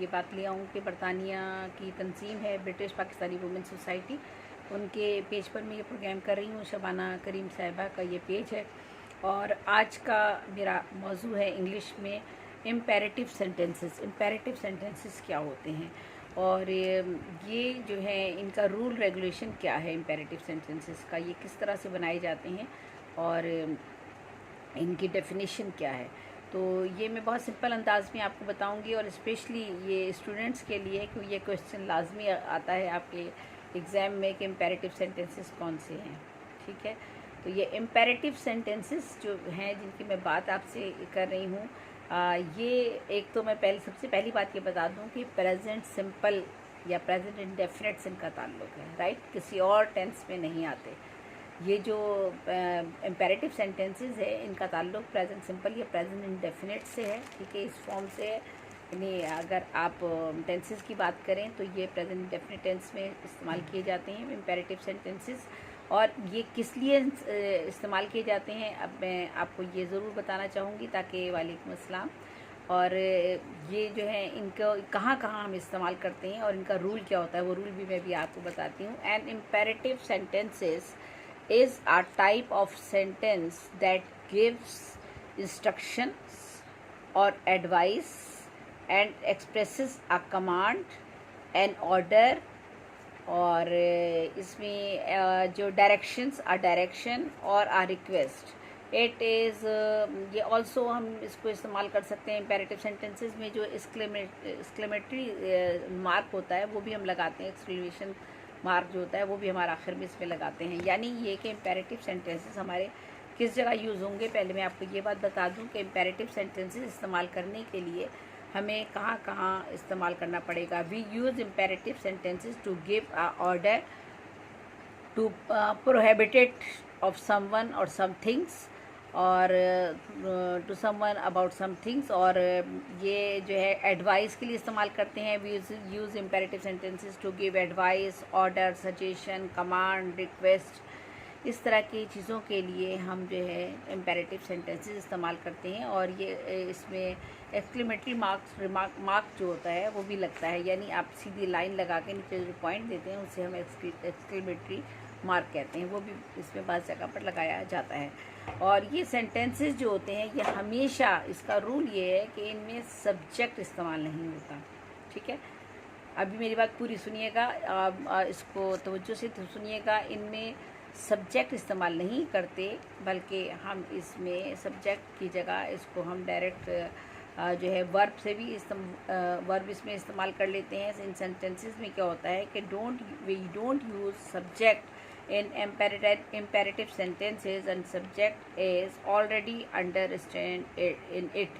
ये बात ले आऊँ कि बरतानिया की तंजीम है ब्रिटिश पाकिस्तानी वुमेन सोसाइटी, उनके पेज पर मैं ये प्रोग्राम कर रही हूँ। शबाना करीम साहिबा का ये पेज है और आज का मेरा मौजू है इंग्लिश में इम्पेरेटिव सेंटेंसेस। इम्पेरेटिव सेंटेंसेस क्या होते हैं और ये जो है इनका रूल रेगुलेशन क्या है, इम्पेरेटिव सेंटेंसेस का ये किस तरह से बनाए जाते हैं और इनकी डेफिनेशन क्या है। तो ये मैं बहुत सिंपल अंदाज में आपको बताऊंगी और स्पेशली ये स्टूडेंट्स के लिए, क्योंकि ये क्वेश्चन लाजमी आता है आपके एग्ज़ाम में कि इम्पेरेटिव सेंटेंसेस कौन से हैं। ठीक है, तो ये इम्पेरेटिव सेंटेंसेस जो हैं जिनकी मैं बात आपसे कर रही हूँ, ये एक तो मैं सबसे पहली बात ये बता दूँ कि प्रेजेंट सिंपल या प्रेजेंट इंडेफिनिट से इनका ताल्लुक़ है, राइट, किसी और टेंस में नहीं आते। ये जो इम्पेरेटिव सेंटेंसेस है इनका ताल्लुक़ प्रेजेंट सिंपल या प्रेजेंट इंडेफिनिट से है। ठीक है, इस फॉर्म से है। यानी अगर आप टेंसेस की बात करें तो ये प्रेजेंट इंडेफिनिट टेंस में इस्तेमाल किए जाते हैं इम्पेरेटिव सेंटेंसेस। और ये किस लिए इस्तेमाल किए जाते हैं अब मैं आपको ये ज़रूर बताना चाहूँगी, ताकि वालेकुम अस्सलाम। और ये जो है इनको कहाँ कहाँ हम इस्तेमाल करते हैं और इनका रूल क्या होता है, वो रूल भी मैं भी आपको बताती हूँ। And imperative sentences is a type of sentence that gives instructions or advice and expresses a command, an order, और इसमें जो directions, a direction और a request, it is ये also हम इसको इस्तेमाल कर सकते हैं इम्पेरेटिव सेंटेंसेस में। जो एक्सक्लेमेटरी मार्क होता है वो भी हम लगाते हैं, एक्सक्लेमेशन मार्क जो होता है वो भी हमारा आखिर में इसमें लगाते हैं। यानी ये कि इम्पेरेटिव सेंटेंसेस हमारे किस जगह यूज़ होंगे। पहले मैं आपको ये बात बता दूं कि इम्पेरेटिव सेंटेंसेस इस्तेमाल करने के लिए हमें कहाँ कहाँ इस्तेमाल करना पड़ेगा। We use imperative sentences to give a order, to prohibited of someone or some things, or to someone about some things. और ये जो है एडवाइस के लिए इस्तेमाल करते हैं। We use imperative sentences to give advice, order, suggestion, command, request. इस तरह की चीज़ों के लिए हम जो है इम्पेरेटिव सेंटेंसेस इस्तेमाल करते हैं। और ये इसमें एक्सक्लेमेटरी मार्क जो होता है वो भी लगता है। यानी आप सीधी लाइन लगा के नीचे जो पॉइंट देते हैं उसे हम एक्सक्लेमेटरी मार्क कहते हैं, वो भी इसमें बाज़ जगह पर लगाया जाता है। और ये सेंटेंसेस जो होते हैं ये हमेशा, इसका रूल ये है कि इनमें सब्जेक्ट इस्तेमाल नहीं होता। ठीक है, अभी मेरी बात पूरी सुनिएगा, इसको तवज्जो से सुनिएगा। इनमें सब्जेक्ट इस्तेमाल नहीं करते, बल्कि हम इसमें सब्जेक्ट की जगह इसको हम डायरेक्ट जो है वर्ब से भी वर्ब इसमें इस्तेमाल कर लेते हैं। इन सेंटेंसेस में क्या होता है कि we don't use subject in imperative sentences and subject is already understand in it।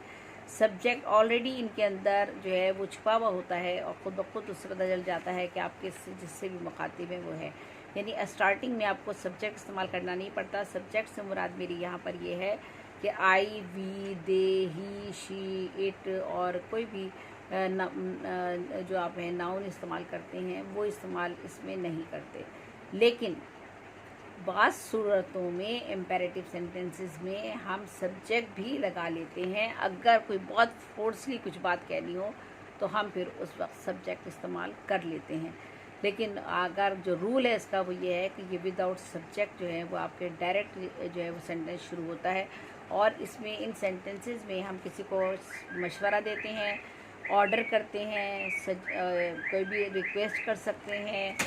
Subject already इनके अंदर जो है वो छुपा हुआ होता है और खुद ब खुद उससे पता चल जाता है कि आप जिससे भी मुखातिब हैं वो है। यानी स्टार्टिंग में आपको सब्जेक्ट इस्तेमाल करना नहीं पड़ता। सब्जेक्ट से मुराद मेरी यहाँ पर ये है कि I, we, they, he, she, it और कोई भी जो आप हैं नाउन इस्तेमाल करते हैं वो इस्तेमाल इसमें नहीं करते। लेकिन बाज़ सूरतों में इम्पेरेटिव सेंटेंसेस में हम सब्जेक्ट भी लगा लेते हैं। अगर कोई बहुत फोर्सली कुछ बात कहनी हो तो हम फिर उस वक्त सब्जेक्ट इस्तेमाल कर लेते हैं। लेकिन अगर जो रूल है इसका वो ये है कि ये विदाउट सब्जेक्ट जो है वो आपके डायरेक्ट जो है वो सेंटेंस शुरू होता है। और इसमें इन सेंटेंसेस में हम किसी को मशवरा देते हैं, ऑर्डर करते हैं, कोई भी रिक्वेस्ट कर सकते हैं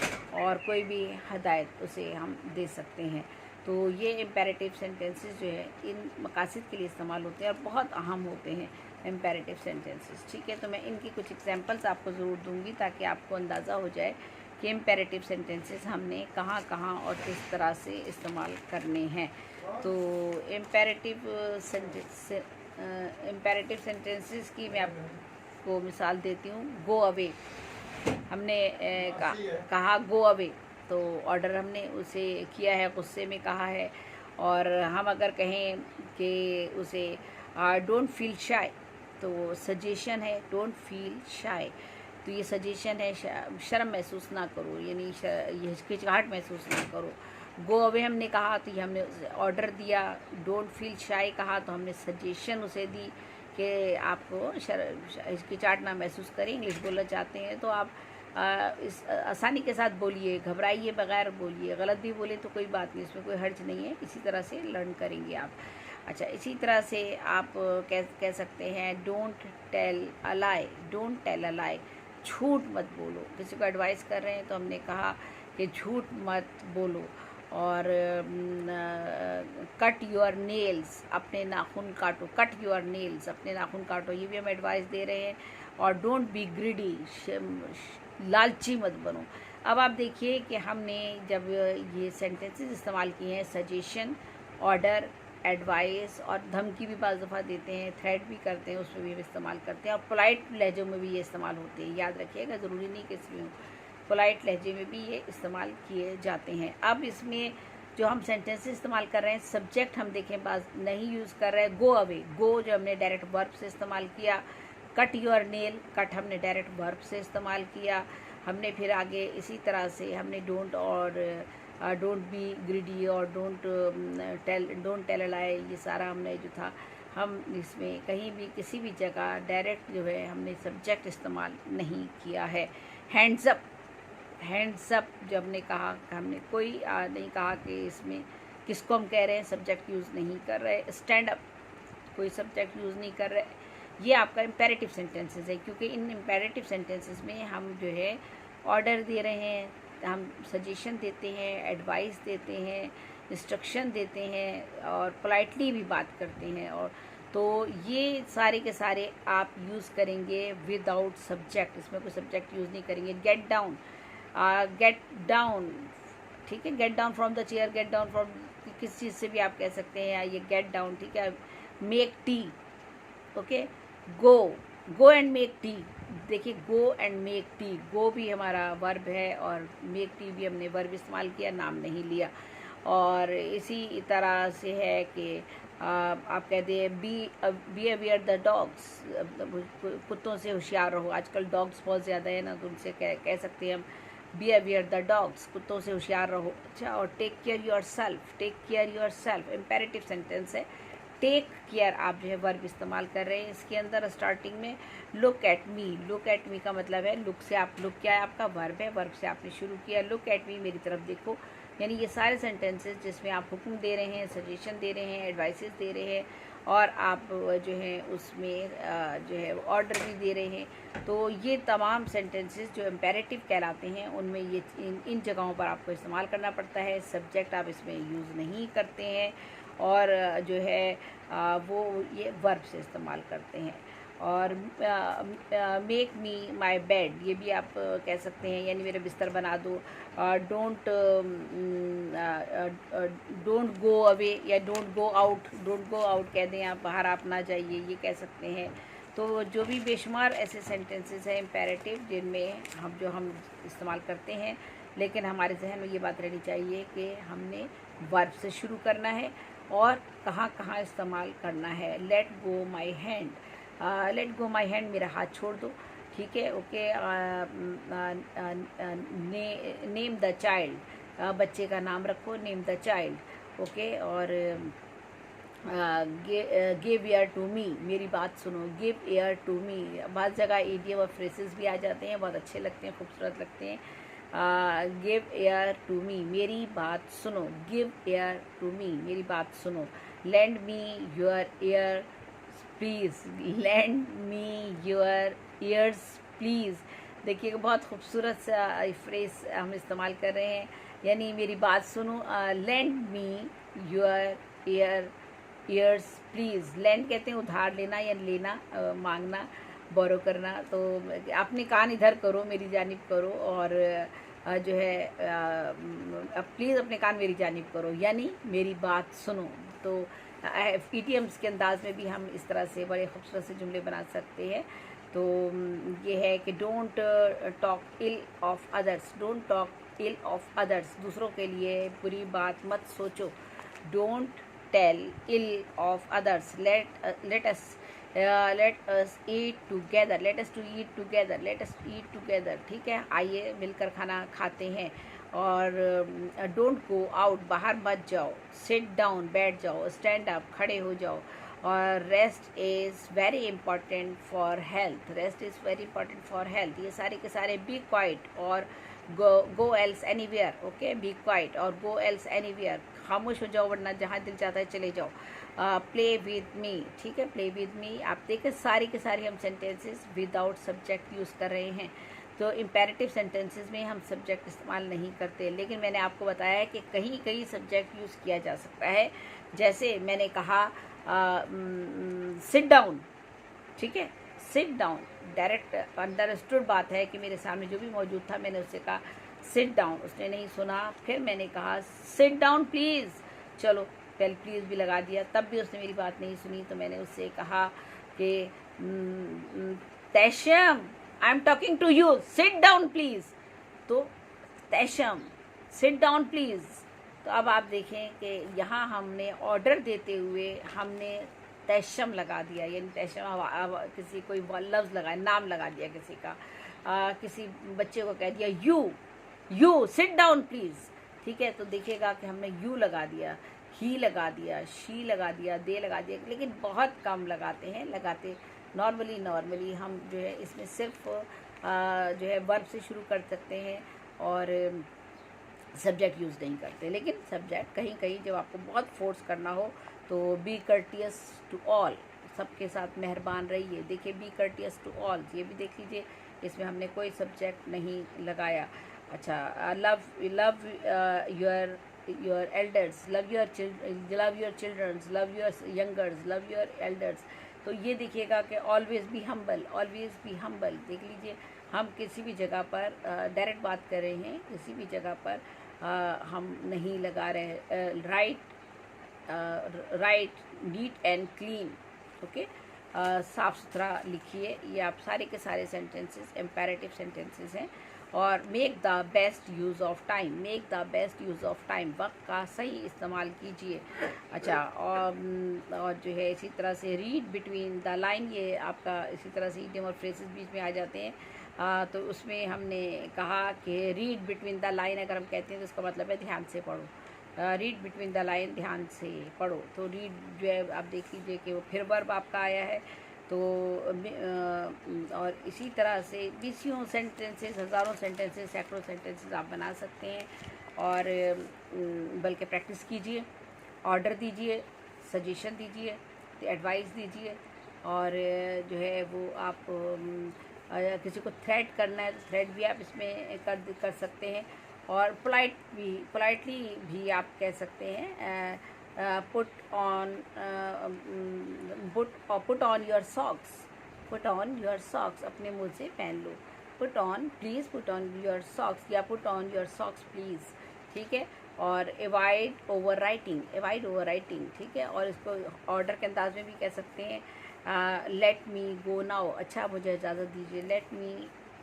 और कोई भी हदायत उसे हम दे सकते हैं। तो ये इम्पेरेटिव सेंटेंसेस जो है इन मकासद के लिए इस्तेमाल होते हैं और बहुत अहम होते हैं इम्पेरेटिव सेंटेंसेस। ठीक है, तो मैं इनकी कुछ एग्जांपल्स आपको ज़रूर दूंगी ताकि आपको अंदाज़ा हो जाए कि इम्पेरेटिव सेंटेंसेस हमने कहाँ कहाँ और किस तरह से इस्तेमाल करने हैं। तो इम्पेरेटिव सेंटेंसेस की मैं आपको मिसाल देती हूँ। गो अवे, हमने कहा गो अवे, तो ऑर्डर हमने उसे किया है, गुस्से में कहा है। और हम अगर कहें कि उसे डोंट फील शाय, तो सजेशन है डोंट फील शाय, तो ये सजेशन है शर्म महसूस ना करो, यानी ये हिचकिचाहट महसूस ना करो। गो अवे हमने कहा तो ये हमने ऑर्डर दिया। डोंट फील शाय कहा तो हमने सजेशन उसे दी कि आपको हिचकिचाहट ना महसूस करें। इंग्लिश बोलना चाहते हैं तो आप इस आसानी के साथ बोलिए, घबराइए बगैर बोलिए। गलत भी बोले तो कोई बात नहीं, इसमें कोई हर्ज नहीं है। इसी तरह से लर्न करेंगे आप। अच्छा, इसी तरह से आप कह सकते हैं don't tell a lie, don't tell a lie, झूठ मत बोलो। किसी को एडवाइस कर रहे हैं तो हमने कहा कि झूठ मत बोलो। और कट योर नेल्स, अपने नाखून काटो, कट योर नेल्स, अपने नाखून काटो, ये भी हम एडवाइस दे रहे हैं। और डोंट बी ग्रीडी, लालची मत बनो। अब आप देखिए कि हमने जब ये सेंटेंसेस इस्तेमाल किए हैं, सजेशन, ऑर्डर, एडवाइस और धमकी भी बाज़ दफ़ा देते हैं, थ्रेट भी करते हैं, उसमें भी हम इस्तेमाल करते हैं। और पोलाइट लहजों में भी ये इस्तेमाल होते हैं, याद रखिएगा, ज़रूरी नहीं कि इसमें पोलाइट लहजे में भी ये इस्तेमाल किए जाते हैं। अब इसमें जो हम सेंटेंसेस इस्तेमाल कर रहे हैं, सब्जेक्ट हम देखें बाज नहीं यूज़ कर रहे हैं। गो अवे, गो जो हमने डायरेक्ट वर्ब से इस्तेमाल किया। कट योर नेल, कट हमने डायरेक्ट वर्ब से इस्तेमाल किया। हमने फिर आगे इसी तरह से हमने डोंट और डोंट बी ग्रीडी और डोंट टेल अ लाई, ये सारा हमने जो था, हम इसमें कहीं भी किसी भी जगह डायरेक्ट जो है हमने सब्जेक्ट इस्तेमाल नहीं किया है। हैंड्स अप, हैंड्स अप जो हमने कहा, हमने कोई नहीं कहा कि इसमें किसको हम कह रहे हैं, सब्जेक्ट यूज़ नहीं कर रहे। स्टैंड अप, कोई सब्जेक्ट यूज़ नहीं कर रहे। ये आपका इम्पेरेटिव सेंटेंसेस है, क्योंकि इन इम्पेरेटिव सेंटेंसेस में हम जो है ऑर्डर दे रहे हैं, हम सजेशन देते हैं, एडवाइस देते हैं, इंस्ट्रक्शन देते हैं और पोलाइटली भी बात करते हैं। और तो ये सारे के सारे आप यूज़ करेंगे विदाउट सब्जेक्ट, इसमें कोई सब्जेक्ट यूज़ नहीं करेंगे। गेट डाउन, गेट डाउन, ठीक है, get down from the chair, get down from किस चीज़ से भी आप कह सकते हैं ये गेट डाउन, ठीक है। Make tea, okay, go and make tea, देखिए गो एंड मेक टी, गो भी हमारा वर्ब है और मेक टी भी हमने वर्ब इस्तेमाल किया, नाम नहीं लिया। और इसी तरह से है कि आप कह दें बी अवेयर द डॉग्स, कुत्तों से होशियार रहो। आजकल डॉग्स बहुत ज़्यादा है ना, तो उनसे कह सकते हैं हम बी अवेयर द डॉग्स, कुत्तों से होशियार रहो। अच्छा, और take care yourself, take care yourself imperative sentence है। टेक केयर आप जो है वर्ब इस्तेमाल कर रहे हैं। इसके अंदर स्टार्टिंग में look at me, look at me का मतलब है लुक से आप, लुक क्या है आपका, वर्ब है, वर्ब से आपने शुरू किया। लुक एट मी, मेरी तरफ देखो। यानी ये सारे सेंटेंसेस जिसमें आप हुक्म दे रहे हैं, सजेशन दे रहे हैं, एडवाइसेस दे रहे हैं और आप जो है उसमें जो है ऑर्डर भी दे रहे हैं, तो ये तमाम सेंटेंसेस जो इम्पेरेटिव कहलाते हैं उनमें ये इन जगहों पर आपको इस्तेमाल करना पड़ता है। सब्जेक्ट आप इसमें यूज़ नहीं करते हैं और जो है वो ये वर्ब से इस्तेमाल करते हैं। और मेक मी माई बेड, ये भी आप कह सकते हैं, यानी मेरा बिस्तर बना दो। डोंट गो अवे या don't go out, don't go out कह दें आप, बाहर आप ना जाइए, ये कह सकते हैं। तो जो भी बेशुमार ऐसे सेंटेंसेस हैं इम्पेरेटिव जिनमें हम इस्तेमाल करते हैं, लेकिन हमारे जहन में ये बात रहनी चाहिए कि हमने वर्ब से शुरू करना है और कहाँ कहाँ इस्तेमाल करना है। Let go my hand, let go my hand, मेरा हाथ छोड़ दो, ठीक है, ओके। नेम द चाइल्ड, बच्चे का नाम रखो, नेम द चाइल्ड, ओके। और गिव एयर टू मी, मेरी बात सुनो, गिव एयर टू मी। बहुत जगह इडियम और फ्रेसेस भी आ जाते हैं, बहुत अच्छे लगते हैं, खूबसूरत लगते हैं। गिव एयर टू मी, मेरी बात सुनो, गिव एयर टू मी, मेरी बात सुनो। Land me your air please, land me your ears please. देखिएगा बहुत खूबसूरत सा फ्रेज हम इस्तेमाल कर रहे हैं, यानी मेरी बात सुनो। Land me your ears please, land कहते हैं उधार लेना या लेना, मांगना, बोरो करना। तो अपने कान इधर करो, मेरी जानिब करो, और जो है प्लीज़ अपने कान मेरी जानिब करो, यानी मेरी बात सुनो। तो ईडीएम्स के अंदाज में भी हम इस तरह से बड़े खूबसूरत से जुमले बना सकते हैं। तो ये है कि don't talk ill of others, don't talk ill of others, दूसरों के लिए बुरी बात मत सोचो। Don't tell ill of others. Let us eat together, let us to eat together, let us eat together, ठीक है, आइए मिलकर खाना खाते हैं। और डोंट गो आउट, बाहर मत जाओ। सिट डाउन, बैठ जाओ। स्टैंड अप, खड़े हो जाओ। और rest is very important for health, rest is very important for health. ये सारे के सारे बी क्वाइट और go else anywhere, okay, be quiet और गो एल्स एनीवेयर, खामोश हो जाओ वरना जहाँ दिल चाहता है चले जाओ। प्ले विद मी, ठीक है, प्ले विद मी। आप देखें सारी के सारी हम सेंटेंसेस विदाउट सब्जेक्ट यूज़ कर रहे हैं। तो इम्पेरेटिव सेंटेंसेस में हम सब्जेक्ट इस्तेमाल नहीं करते, लेकिन मैंने आपको बताया है कि कहीं कहीं सब्जेक्ट यूज़ किया जा सकता है। जैसे मैंने कहा सिट डाउन, ठीक है, सिट डाउन, डायरेक्ट अंडरस्टूड बात है कि मेरे सामने जो भी मौजूद था मैंने उससे कहा सिट डाउन, उसने नहीं सुना, फिर मैंने कहा सिट डाउन प्लीज़, चलो पहले प्लीज़ भी लगा दिया, तब भी उसने मेरी बात नहीं सुनी। तो मैंने उससे कहा कि Taisham, I am talking to you, sit down please. तो तैशम, सिट डाउन प्लीज़। तो अब आप देखें कि यहाँ हमने ऑर्डर देते हुए हमने तैशम लगा दिया, यानी तैशम किसी कोई लफ्ज़ लगाया, नाम लगा दिया किसी का, किसी बच्चे को कह दिया यू सिट डाउन प्लीज़, ठीक है। तो देखिएगा कि हमने यू लगा दिया, ही लगा दिया, शी लगा दिया, दे लगा दिया, लेकिन बहुत कम लगाते हैं। लगाते नॉर्मली हम जो है इसमें सिर्फ जो है वर्ब से शुरू कर सकते हैं और सब्जेक्ट यूज़ नहीं करते। लेकिन सब्जेक्ट कहीं कहीं जब आपको बहुत फोर्स करना हो तो बी कर्टियस टू ऑल, सबके साथ मेहरबान रहिए। देखिए बी कर्टियस टू ऑल, ये भी देख लीजिए, इसमें हमने कोई सब्जेक्ट नहीं लगाया। अच्छा, love your elders, love your childrens, love your youngers, love your elders. तो ये देखिएगा कि ऑलवेज़ बी हम्बल, देख लीजिए हम किसी भी जगह पर डायरेक्ट बात कर रहे हैं, किसी भी जगह पर हम नहीं लगा रहे right, neat and clean, okay, साफ़ सुथरा लिखिए। ये आप सारे के सारे सेंटेंसेस इम्पेरेटिव सेंटेंसेस हैं। और make the best use of time, make the best use of time, वक्त का सही इस्तेमाल कीजिए। अच्छा, और जो है इसी तरह से रीड बिटवीन द लाइन, ये आपका इसी तरह से इडियम और फ्रेजेस बीच में आ जाते हैं। तो उसमें हमने कहा कि रीड बिटवीन द लाइन अगर हम कहते हैं तो इसका मतलब है ध्यान से पढ़ो, रीड बिटवीन द लाइन, ध्यान से पढ़ो। तो रीड जो है आप देख लीजिए कि वो फिर वर्ब आपका आया है। तो और इसी तरह से बीसियों सेंटेंसेस, हज़ारों सेंटेंसेस, सैकड़ों सेंटेंसेस आप बना सकते हैं। और बल्कि प्रैक्टिस कीजिए, ऑर्डर दीजिए, सजेशन दीजिए, एडवाइस दीजिए। और जो है वो आप किसी को थ्रेट करना है तो थ्रेट भी आप इसमें कर सकते हैं। और पोलाइटली भी आप कह सकते हैं put on your socks, put on your socks, अपने मुँह से पहन लो, put on please, put on your socks या put on your socks please, ठीक है। और अवॉइड ओवर राइटिंग, ठीक है। और इसको ऑर्डर के अंदाज में भी कह सकते हैं, लेट मी गो नाउ, अच्छा मुझे इजाज़त दीजिए,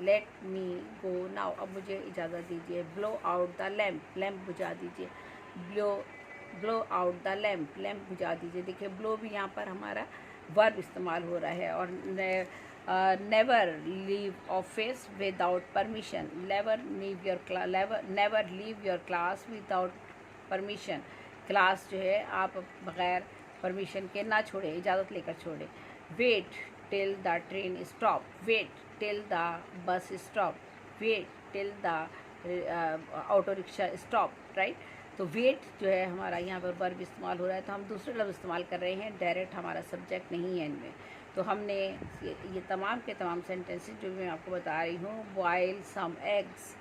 लेट मी गो नाउ, अब मुझे इजाज़त दीजिए। ब्लो आउट द लैम्प बुझा दीजिए, ब्लो आउट द लैम्प बुझा दीजिए। देखिए ब्लो भी यहाँ पर हमारा वर्ब इस्तेमाल हो रहा है। और never leave office without permission, never leave your class without permission, class जो है आप बग़ैर परमिशन के ना छोड़े, इजाज़त लेकर छोड़े। Wait till the train stop, wait till the bus stop, wait till the auto rickshaw stop, right. तो वेट जो है हमारा यहाँ पर वर्ब इस्तेमाल हो रहा है, तो हम दूसरे लफ्ज़ इस्तेमाल कर रहे हैं, डायरेक्ट हमारा सब्जेक्ट नहीं है इनमें। तो हमने ये तमाम के तमाम सेंटेंसेस जो मैं आपको बता रही हूँ, बॉयल सम एग्स,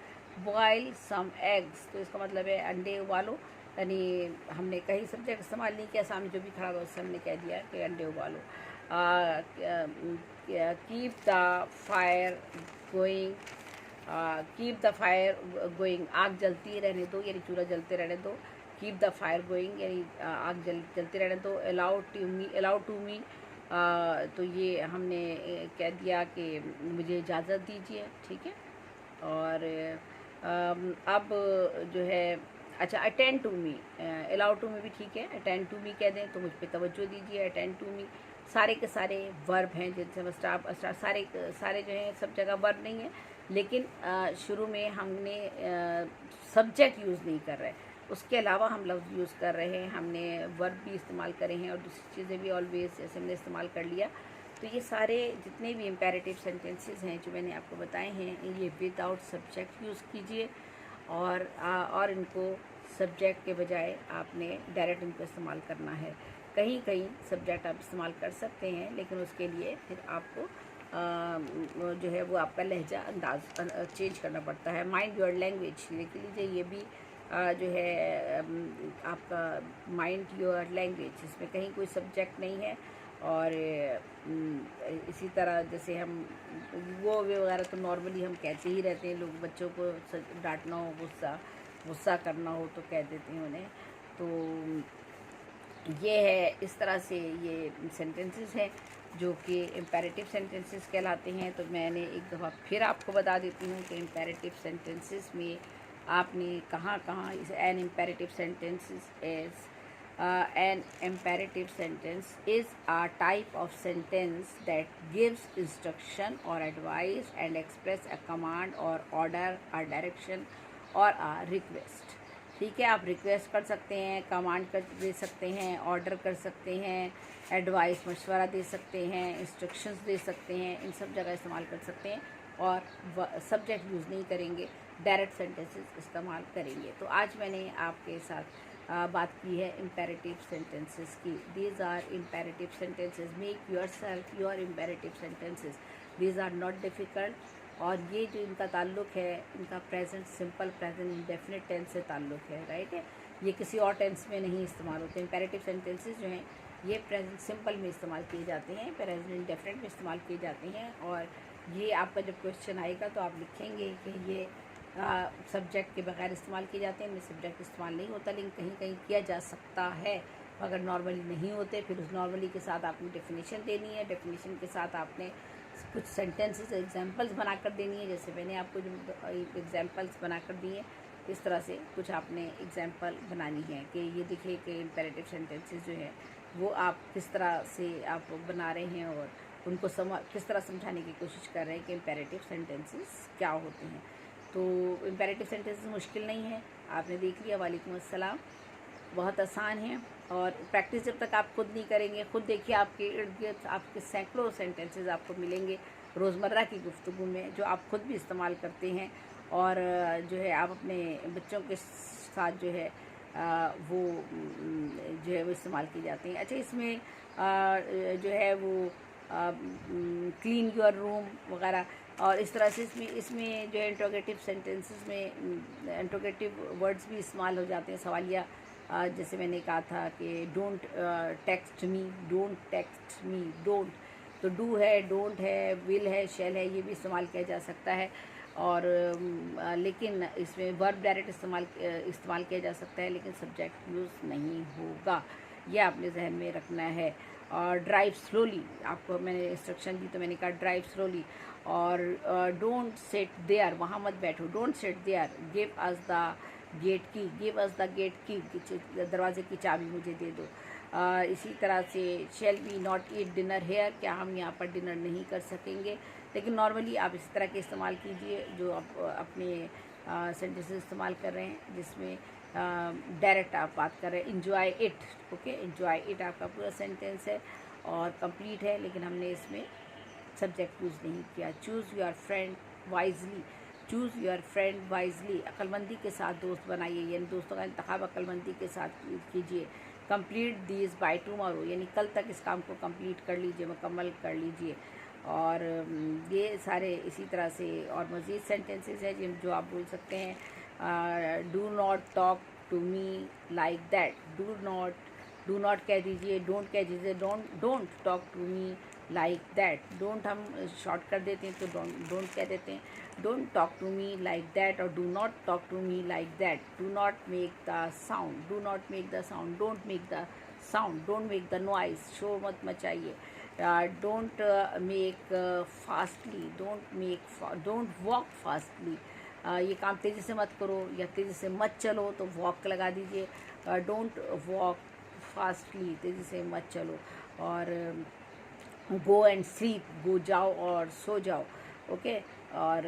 तो इसका मतलब है अंडे उबालो, यानी हमने कहीं सब्जेक्ट इस्तेमाल नहीं किया, सामने जो भी खड़ा हुआ उससे हमने कह दिया कि अंडे उबालो। कीप द फायर गोइंग, आग जलती रहने दो, यानी चूल्हा जलते रहने दो। कीप द फायर गोइंग, यानी आग जलते रहने दो। अलाउ टू मी, तो ये हमने कह दिया कि मुझे इजाज़त दीजिए, ठीक है। और अब जो है अच्छा, attend to me, allow to me भी ठीक है, अटेंड टू मी कह दें तो मुझ पर तवज्जो दीजिए, अटेंड टू मी, सारे के सारे वर्ब हैं जिनसे सारे जो हैं सब जगह वर्ब नहीं है, लेकिन शुरू में हमने सब्जेक्ट यूज़ नहीं कर रहे, उसके अलावा हम लफ्ज़ यूज़ कर रहे हैं, हमने वर्ब भी इस्तेमाल करे हैं और दूसरी चीज़ें भी ऑलवेज जैसे हमने इस्तेमाल कर लिया। तो ये सारे जितने भी इम्पेरेटिव सेंटेंसेस हैं जो मैंने आपको बताए हैं, ये विदाउट सब्जेक्ट यूज़ कीजिए और इनको सब्जेक्ट के बजाय आपने डायरेक्ट इनको इस्तेमाल करना है। कहीं कहीं सब्जेक्ट आप इस्तेमाल कर सकते हैं, लेकिन उसके लिए फिर आपको जो है वो आपका लहजा अंदाज चेंज करना पड़ता है। माइंड योर लैंग्वेज लिख लीजिए, ये भी जो है आपका माइंड योर लैंग्वेज, इसमें कहीं कोई सब्जेक्ट नहीं है। और इसी तरह जैसे हम वो वगैरह तो नॉर्मली हम कहते ही रहते हैं, लोग बच्चों को डांटना हो, गुस्सा करना हो तो कह देते हैं उन्हें। तो ये है, इस तरह से ये सेंटेंसेस हैं जो कि इम्पेरेटिव सेंटेंसेस कहलाते हैं। तो मैंने एक दफ़ा फिर आपको बता देती हूँ कि इम्पेरेटिव सेंटेंसेस में आपने कहाँ कहाँ इस an imperative sentences is an imperative sentence is a type of sentence that gives instruction or advice and express a command or order, a direction or a request। ठीक है, आप रिक्वेस्ट कर सकते हैं, कमांड कर दे सकते हैं, ऑर्डर कर सकते हैं, एडवाइस मशवरा दे सकते हैं, इंस्ट्रक्शंस दे सकते हैं, इन सब जगह इस्तेमाल कर सकते हैं। और सब्जेक्ट यूज़ नहीं करेंगे, डायरेक्ट सेंटेंसेस इस्तेमाल करेंगे। तो आज मैंने आपके साथ बात की है इम्पेरेटिव सेंटेंसेस की। These are imperative sentences, make yourself your imperative sentences, these are not difficult. और ये जो इनका ताल्लुक़ है, इनका present simple, present indefinite tense से ताल्लुक़ है, राइट है। ये किसी और टेंस में नहीं इस्तेमाल होते। इम्पेरेटिव सेंटेंसेस जो हैं ये प्रेजेंट सिंपल में इस्तेमाल किए जाते हैं, प्रेजेंट इंडेफिनिट में इस्तेमाल किए जाते हैं। और ये आपका जब क्वेश्चन आएगा तो आप लिखेंगे कि ये सब्जेक्ट के बगैर इस्तेमाल किए जाते हैं। इनमें सब्जेक्ट इस्तेमाल नहीं होता, लेकिन कहीं कहीं किया जा सकता है। अगर नॉर्मली नहीं होते, फिर उस नॉर्मली के साथ आपने डेफिनेशन देनी है, डेफिनेशन के साथ आपने कुछ सेंटेंसेस एग्जांपल्स बनाकर देनी है। जैसे मैंने आपको जो एग्जांपल्स बनाकर दिए, इस तरह से कुछ आपने एग्जांपल बनानी है कि ये देखिए कि इम्पेरेटिव सेंटेंसेस जो है वो आप किस तरह से आप बना रहे हैं और उनको किस तरह समझाने की कोशिश कर रहे हैं कि इम्पेरेटिव सेंटेंसेस क्या होते हैं। तो इम्पेरेटिव सेंटेंसेस मुश्किल नहीं है, आपने देख लिया। वालेकुम अस्सलाम, बहुत आसान है। और प्रैक्टिस जब तक आप खुद नहीं करेंगे, खुद देखिए आपके इर्द गिर्द आपके सैकड़ों सेंटेंसेस आपको मिलेंगे रोज़मर्रा की गुफ्तगू में जो आप खुद भी इस्तेमाल करते हैं और जो है आप अपने बच्चों के साथ जो है वो इस्तेमाल किए जाते हैं। अच्छा, इसमें जो है वो क्लीन योर रूम वगैरह, और इस तरह से इसमें जो है इंट्रोगेटिव सेंटेंसेस में इंट्रोगेटिव वर्ड्स भी इस्तेमाल हो जाते हैं, सवालिया। जैसे मैंने कहा था कि don't text me, don't text me, don't, तो डू है, डोंट है, विल है, शैल है, ये भी इस्तेमाल किया जा सकता है। और लेकिन इसमें वर्ब डायरेक्ट इस्तेमाल किया जा सकता है, लेकिन सब्जेक्ट यूज़ नहीं होगा, यह आपने जहन में रखना है। और ड्राइव स्लोली, आपको मैंने इंस्ट्रक्शन दी तो मैंने कहा ड्राइव स्लोली। और डोंट सिट देयर, वहाँ मत बैठो, don't sit there. Give us the gate key, give us the gate key, दरवाजे की चाबी मुझे दे दो। इसी तरह से shall be not eat dinner here, क्या हम यहाँ पर डिनर नहीं कर सकेंगे। लेकिन नॉर्मली आप इस तरह के इस्तेमाल कीजिए जो आप अपने सेंटेंसेस इस्तेमाल कर रहे हैं, जिसमें डायरेक्ट आप बात कर रहे हैं। Enjoy it, okay, enjoy it आपका पूरा सेंटेंस है और कंप्लीट है, लेकिन हमने इसमें सब्जेक्ट यूज़ नहीं किया। Choose your friend wisely, choose your friend wisely, अक्लमंदी के साथ दोस्त बनाइए, यानी दोस्तों का इंतखाब अक्लमंदी के साथ कीजिए। कंप्लीट दीज बाय टुमारो, यानी कल तक इस काम को कंप्लीट कर लीजिए, मुकम्मल कर लीजिए। और ये सारे इसी तरह से और मज़ीद सेंटेंसेस हैं जो आप बोल सकते हैं। Do not talk to me like that, do not कह दीजिए, डोंट कह दीजिए, don't talk to me like that. Don't हम शॉर्ट कर देते हैं तो डोंट कह देते हैं। Don't talk to me like that और do not talk to me like that. Do not make the sound, do not make the sound, don't make the sound, don't make the noise, शोर मत मचाइए। Don't make fastly, don't walk fastly, ये काम तेज़ी से मत करो या तेज़ी से मत चलो, तो वॉक लगा दीजिए। डोंट वॉक फास्टली, तेज़ी से मत चलो। और गो एंड स्लीप, गो जाओ और सो जाओ, ओके। और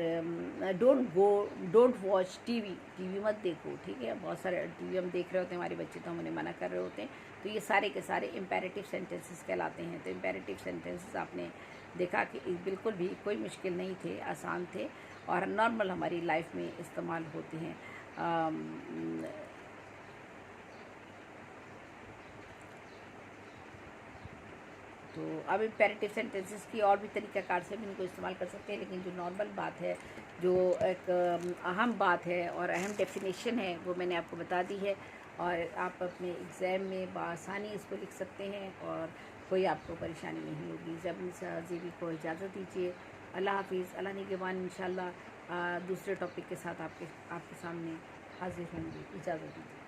डोंट वॉच टीवी मत देखो, ठीक है। बहुत सारे टीवी हम देख रहे होते हैं, हमारे बच्चे तो हम उन्हें मना कर रहे होते हैं। तो ये सारे के सारे इम्पेरेटिव सेंटेंसेस कहलाते हैं। तो इम्पेरेटिव सेंटेंसेस आपने देखा कि बिल्कुल भी कोई मुश्किल नहीं थे, आसान थे और नॉर्मल हमारी लाइफ में इस्तेमाल होते हैं। तो अब इम्पेरेटिव सेंटेंसेस की और भी तरीक़ाकार से भी इनको इस्तेमाल कर सकते हैं, लेकिन जो नॉर्मल बात है, जो एक अहम बात है और अहम डेफिनेशन है, वो मैंने आपको बता दी है। और आप अपने एग्ज़ाम में बआसानी इसको लिख सकते हैं और कोई आपको परेशानी नहीं होगी। जब ज़ीबी को इजाज़त दीजिए। अल्लाह हाफिज़। अल्लाह निगहबान। इंशाअल्लाह दूसरे टॉपिक के साथ आपके सामने हाजिर होंगी। इजाज़त दीजिए।